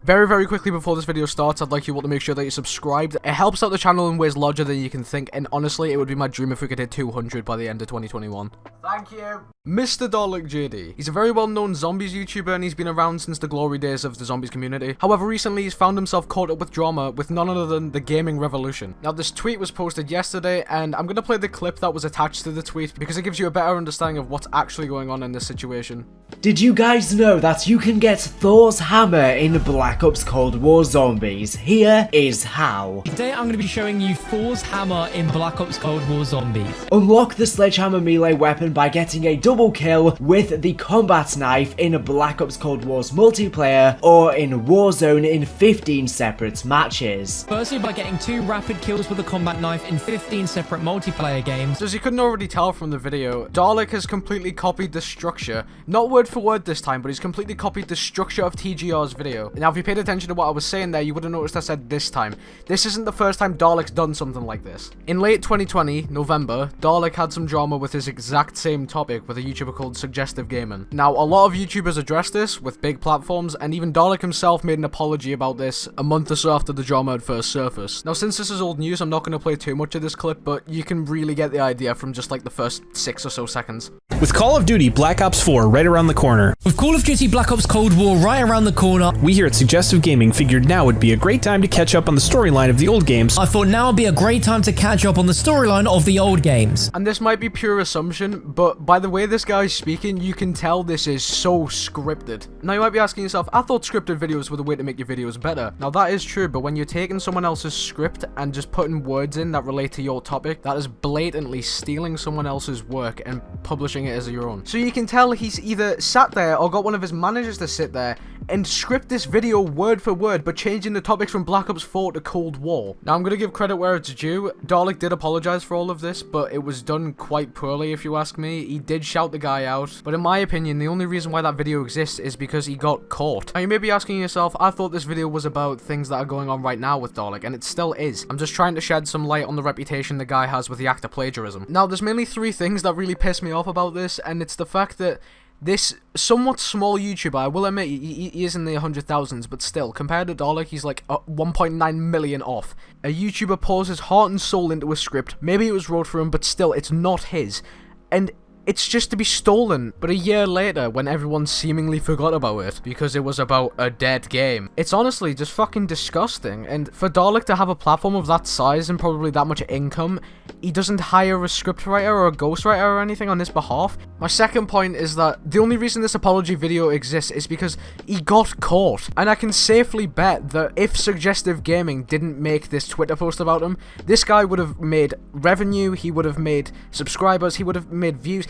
Very, very quickly before this video starts, I'd like you all to make sure that you're subscribed. It helps out the channel in ways larger than you can think, and honestly, it would be my dream if we could hit 200 by the end of 2021. Thank you. Mr. Dalek JD. He's a very well-known zombies YouTuber, and he's been around since the glory days of the zombies community. However, recently he's found himself caught up with drama with none other than the gaming revolution. Now, this tweet was posted yesterday, and I'm going to play the clip that was attached to the tweet because it gives you a better understanding of what's actually going on in this situation. Did you guys know that you can get Thor's hammer in Black Ops Cold War Zombies? Here is how. Today I'm going to be showing you Thor's hammer in Black Ops Cold War Zombies. Unlock the sledgehammer melee weapon by getting a double kill with the combat knife in Black Ops Cold War's multiplayer or in Warzone in 15 separate matches. Firstly, by getting 2 rapid kills with a combat knife in 15 separate multiplayer games. So as you couldn't already tell from the video, Dalek has completely copied the structure, not word for word this time, but he's completely copied the structure of TGR's video. Now, if you paid attention to what I was saying there, you would have noticed I said this time. This isn't the first time Dalek's done something like this. In late 2020, November, Dalek had some drama with his exact same topic with a YouTuber called Suggestive Gaming. Now, a lot of YouTubers addressed this with big platforms, and even Dalek himself made an apology about this a month or so after the drama had first surfaced. Now, since this is old news, I'm not going to play too much of this clip, but you can really get the idea from just like the first 6 or so seconds. With Call of Duty Black Ops 4 right around the corner. With Call of Duty Black Ops Cold War right around the corner, We here at Suggestive Gaming figured now would be a great time to catch up on the storyline of the old games. I thought now would be a great time to catch up on the storyline of the old games. And this might be pure assumption, but by the way this guy's speaking, you can tell this is so scripted. Now you might be asking yourself, I thought scripted videos were the way to make your videos better. Now that is true, but when you're taking someone else's script and just putting words in that relate to your topic, that is blatantly stealing someone else's work and publishing it as your own. So you can tell he's either sat there or got one of his managers to sit there and script this video word for word, but changing the topics from Black Ops 4 to Cold War. Now, I'm going to give credit where it's due. Dalek did apologize for all of this, but it was done quite poorly, if you ask me. He did shout the guy out, but in my opinion, the only reason why that video exists is because he got caught. Now, you may be asking yourself, I thought this video was about things that are going on right now with Dalek, and it still is. I'm just trying to shed some light on the reputation the guy has with the act of plagiarism. Now, there's mainly 3 things that really piss me off about this, and it's the fact that this somewhat small YouTuber, I will admit, he is in the 100,000s, but still, compared to Dalek, he's like 1.9 million off. A YouTuber pours his heart and soul into a script, maybe it was wrote for him, but still, it's not his. And it's just to be stolen. But a year later, when everyone seemingly forgot about it, because it was about a dead game, it's honestly just fucking disgusting. And for Dalek to have a platform of that size and probably that much income, he doesn't hire a scriptwriter or a ghostwriter or anything on his behalf. My second point is that the only reason this apology video exists is because he got caught. And I can safely bet that if Suggestive Gaming didn't make this Twitter post about him, this guy would have made revenue, he would have made subscribers, he would have made views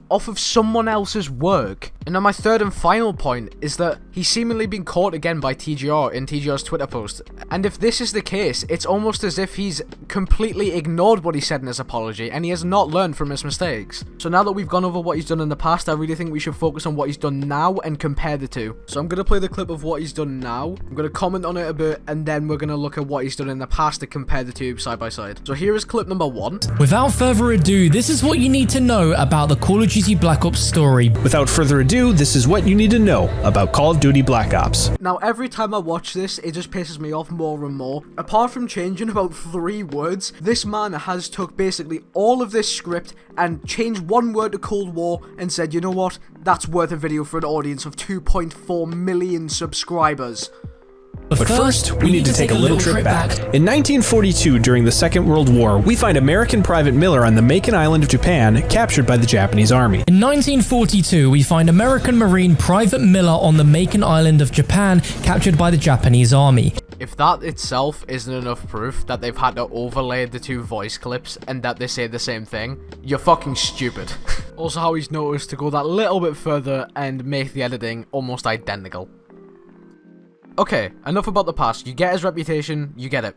off of someone else's work. And now my third and final point is that he's seemingly been caught again by TGR in TGR's Twitter post. And if this is the case, it's almost as if he's completely ignored what he said in his apology and he has not learned from his mistakes. So now that we've gone over what he's done in the past, I really think we should focus on what he's done now and compare the two. So I'm going to play the clip of what he's done now, I'm going to comment on it a bit, and then we're going to look at what he's done in the past to compare the two side by side. So here is clip number 1. Without further ado, this is what you need to know about the Call of Duty Black Ops story. Without further ado, this is what you need to know about Call of Duty Black Ops. Now, every time I watch this, it just pisses me off more and more. Apart from changing about 3 words, this man has took basically all of this script and changed 1 word to Cold War and said, you know what, that's worth a video for an audience of 2.4 million subscribers. But first, we need to take a little trip back. In 1942, during the Second World War, we find American Private Miller on the Makin Island of Japan, captured by the Japanese army. In 1942, we find American Marine Private Miller on the Makin Island of Japan, captured by the Japanese army. If that itself isn't enough proof that they've had to overlay the 2 voice clips and that they say the same thing, you're fucking stupid. Also, how he's noticed to go that little bit further and make the editing almost identical. Okay, enough about the past. You get his reputation, you get it.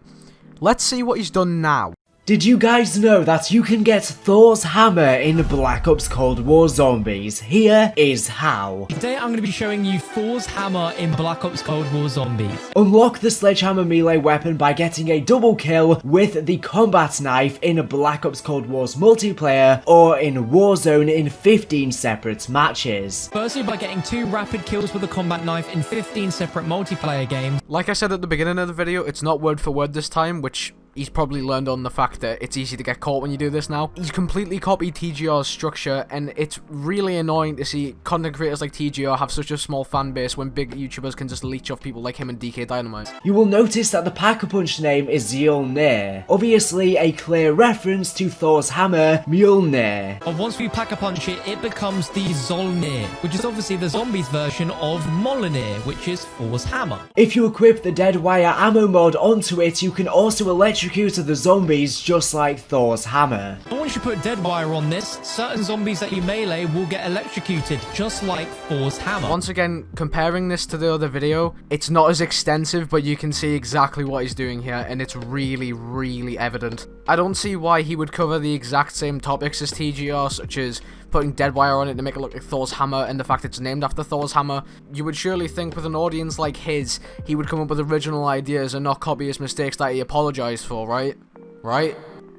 Let's see what he's done now. Did you guys know that you can get Thor's hammer in Black Ops Cold War Zombies? Here is how. Today I'm going to be showing you Thor's hammer in Black Ops Cold War Zombies. Unlock the sledgehammer melee weapon by getting a double kill with the combat knife in Black Ops Cold War's multiplayer or in Warzone in 15 separate matches. Firstly, by getting 2 rapid kills with a combat knife in 15 separate multiplayer games. Like I said at the beginning of the video, it's not word for word this time, which he's probably learned on the fact that it's easy to get caught when you do this now. He's completely copied TGR's structure, and it's really annoying to see content creators like TGR have such a small fan base when big YouTubers can just leech off people like him and DK Dynamite. You will notice that the Pack-a-Punch name is Mjolnir, obviously a clear reference to Thor's hammer, Mjolnir. And once we Pack-a-Punch it, it becomes the Zolnir, which is obviously the zombies version of Mjolnir, which is Thor's hammer. If you equip the Dead Wire ammo mod onto it, you can also electrocute the zombies just like Thor's hammer. And once you put dead wire on this, certain zombies that you melee will get electrocuted, just like Thor's hammer. Once again, comparing this to the other video, it's not as extensive, but you can see exactly what he's doing here, and it's really, really evident. I don't see why he would cover the exact same topics as TGR, such as putting dead wire on it to make it look like Thor's hammer and the fact it's named after Thor's hammer. You would surely think with an audience like his, he would come up with original ideas and not copy his mistakes that he apologized for, right? Right?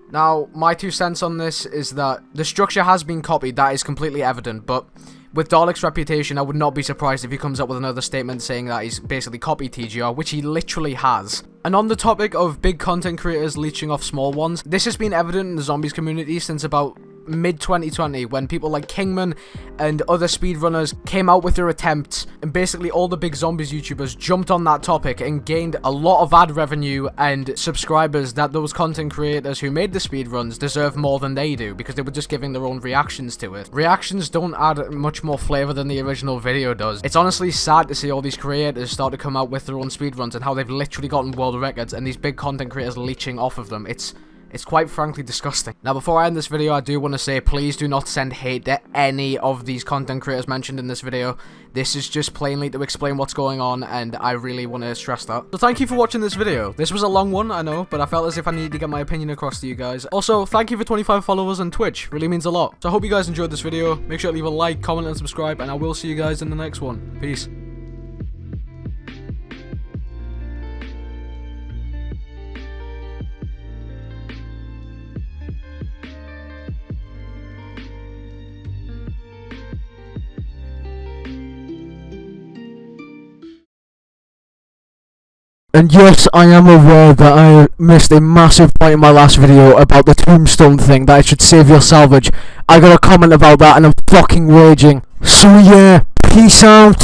Now, my 2 cents on this is that the structure has been copied, that is completely evident, but with Dalek's reputation, I would not be surprised if he comes up with another statement saying that he's basically copied TGR, which he literally has. And on the topic of big content creators leeching off small ones, this has been evident in the zombies community since about mid-2020, when people like Kingman and other speedrunners came out with their attempts, and basically all the big zombies YouTubers jumped on that topic and gained a lot of ad revenue and subscribers that those content creators who made the speedruns deserve more than they do, because they were just giving their own reactions to it. Reactions don't add much more flavor than the original video does. It's honestly sad to see all these creators start to come out with their own speedruns and how they've literally gotten world records and these big content creators leeching off of them. It's quite frankly disgusting. Now, before I end this video, I do want to say, please do not send hate to any of these content creators mentioned in this video. This is just plainly to explain what's going on, and I really want to stress that. So thank you for watching this video. This was a long one, I know, but I felt as if I needed to get my opinion across to you guys. Also, thank you for 25 followers on Twitch. Really means a lot. So I hope you guys enjoyed this video. Make sure to leave a like, comment, and subscribe, and I will see you guys in the next one. Peace. And yes, I am aware that I missed a massive point in my last video about the tombstone thing, that I should save your salvage. I got a comment about that and I'm fucking raging. So yeah, peace out.